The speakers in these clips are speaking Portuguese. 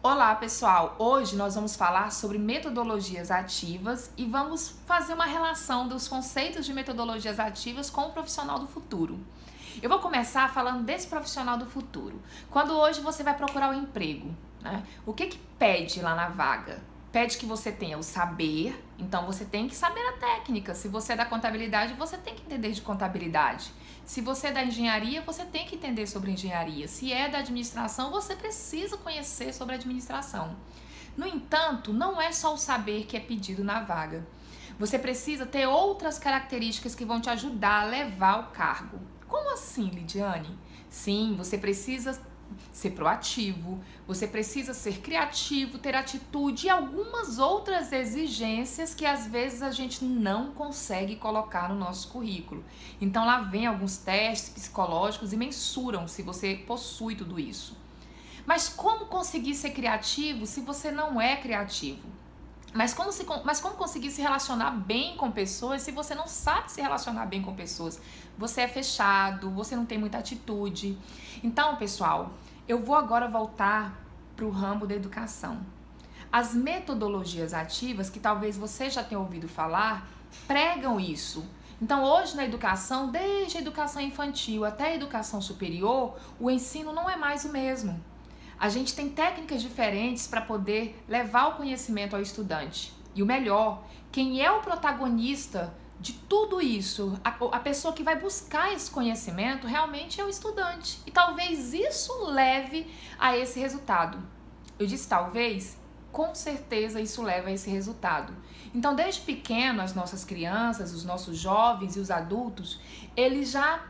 Olá, pessoal! Hoje nós vamos falar sobre metodologias ativas e vamos fazer uma relação dos conceitos de metodologias ativas com o profissional do futuro. Eu vou começar falando desse profissional do futuro. Quando hoje você vai procurar um emprego, né? O que pede lá na vaga? Pede que você tenha o saber, então você tem que saber a técnica. Se você é da contabilidade, você tem que entender de contabilidade. Se você é da engenharia, você tem que entender sobre engenharia. Se é da administração, você precisa conhecer sobre administração. No entanto, não é só o saber que é pedido na vaga. Você precisa ter outras características que vão te ajudar a levar o cargo. Como assim, Lidiane? Sim, você precisa ser proativo, você precisa ser criativo, ter atitude e algumas outras exigências que às vezes a gente não consegue colocar no nosso currículo. Então lá vem alguns testes psicológicos e mensuram se você possui tudo isso. Mas como conseguir ser criativo se você não é criativo? Mas como conseguir se relacionar bem com pessoas se você não sabe se relacionar bem com pessoas? Você é fechado, você não tem muita atitude. Então, pessoal, eu vou agora voltar para o ramo da educação. As metodologias ativas, que talvez você já tenha ouvido falar, pregam isso. Então, hoje na educação, desde a educação infantil até a educação superior, o ensino não é mais o mesmo. A gente tem técnicas diferentes para poder levar o conhecimento ao estudante. E o melhor, quem é o protagonista de tudo isso, a pessoa que vai buscar esse conhecimento realmente é o estudante. E talvez isso leve a esse resultado. Eu disse talvez, com certeza isso leva a esse resultado. Então, desde pequeno, as nossas crianças, os nossos jovens e os adultos, eles já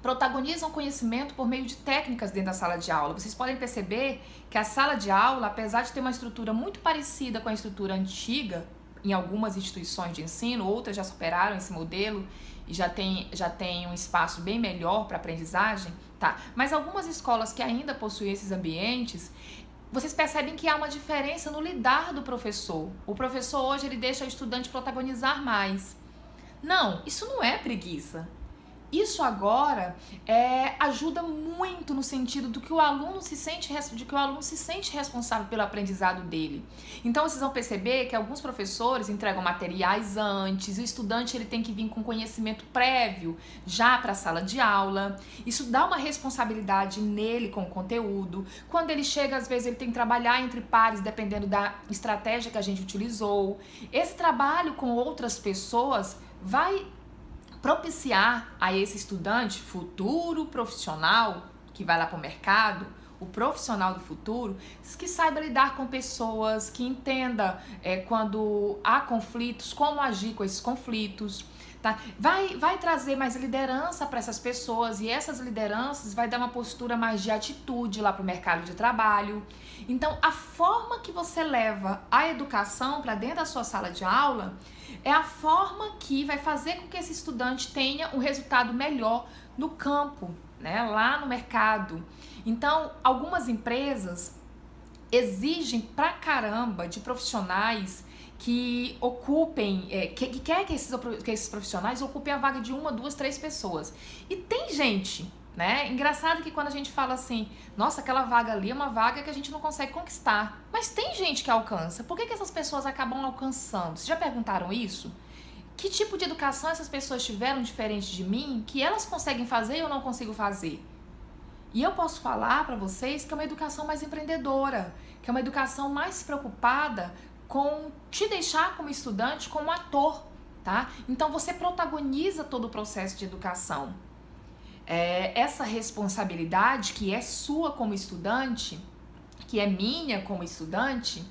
protagonizam conhecimento por meio de técnicas dentro da sala de aula. Vocês podem perceber que a sala de aula, apesar de ter uma estrutura muito parecida com a estrutura antiga, em algumas instituições de ensino, outras já superaram esse modelo e já tem um espaço bem melhor para aprendizagem, tá? Mas algumas escolas que ainda possuem esses ambientes, vocês percebem que há uma diferença no lidar do professor. O professor hoje ele deixa o estudante protagonizar mais. Não, isso não é preguiça. Isso agora ajuda muito no sentido de que o aluno se sente responsável pelo aprendizado dele. Então vocês vão perceber que alguns professores entregam materiais antes, o estudante ele tem que vir com conhecimento prévio já para a sala de aula. Isso dá uma responsabilidade nele com o conteúdo. Quando ele chega, às vezes ele tem que trabalhar entre pares, dependendo da estratégia que a gente utilizou. Esse trabalho com outras pessoas vai propiciar a esse estudante futuro profissional que vai lá para o mercado, o profissional do futuro, que saiba lidar com pessoas, que entenda quando há conflitos, como agir com esses conflitos, tá? Vai trazer mais liderança para essas pessoas e essas lideranças vai dar uma postura mais de atitude lá para o mercado de trabalho. Então, a forma que você leva a educação para dentro da sua sala de aula é a forma que vai fazer com que esse estudante tenha um resultado melhor no campo, né, lá no mercado. Então, algumas empresas exigem pra caramba de profissionais que ocupem, que quer que esses profissionais ocupem a vaga de 1, 2, 3 pessoas. E tem gente, né? Engraçado que quando a gente fala assim, nossa, aquela vaga ali é uma vaga que a gente não consegue conquistar. Mas tem gente que alcança. Por que essas pessoas acabam alcançando? Vocês já perguntaram isso? Que tipo de educação essas pessoas tiveram diferente de mim que elas conseguem fazer e eu não consigo fazer? E eu posso falar para vocês que é uma educação mais empreendedora, que é uma educação mais preocupada com te deixar como estudante, como ator, tá? Então você protagoniza todo o processo de educação. Essa responsabilidade que é sua como estudante, que é minha como estudante,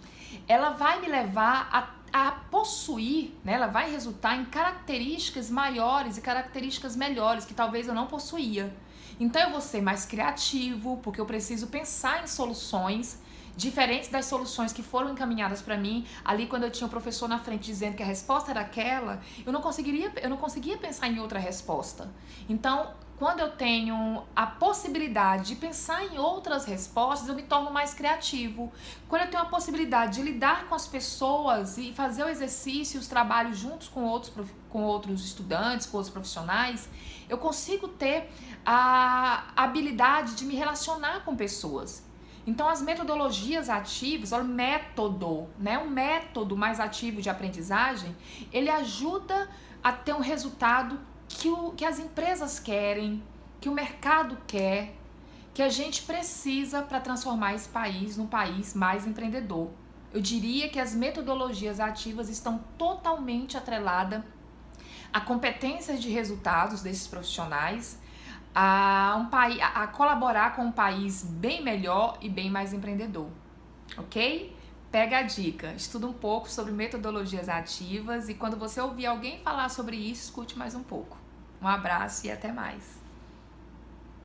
ela vai me levar a possuir, né? Ela vai resultar em características maiores e características melhores que talvez eu não possuía. Então eu vou ser mais criativo, porque eu preciso pensar em soluções diferentes das soluções que foram encaminhadas para mim. Ali quando eu tinha o professor na frente dizendo que a resposta era aquela, eu não conseguia pensar em outra resposta. Então, quando eu tenho a possibilidade de pensar em outras respostas, eu me torno mais criativo. Quando eu tenho a possibilidade de lidar com as pessoas e fazer o exercício, os trabalhos juntos com outros estudantes, com outros profissionais, eu consigo ter a habilidade de me relacionar com pessoas. Então, as metodologias ativas, o método, né? Um método mais ativo de aprendizagem, ele ajuda a ter um resultado que as empresas querem, que o mercado quer, que a gente precisa para transformar esse país num país mais empreendedor. Eu diria que as metodologias ativas estão totalmente atreladas a competências de resultados desses profissionais, a colaborar com um país bem melhor e bem mais empreendedor, ok? Pega a dica, estuda um pouco sobre metodologias ativas e quando você ouvir alguém falar sobre isso, escute mais um pouco. Um abraço e até mais.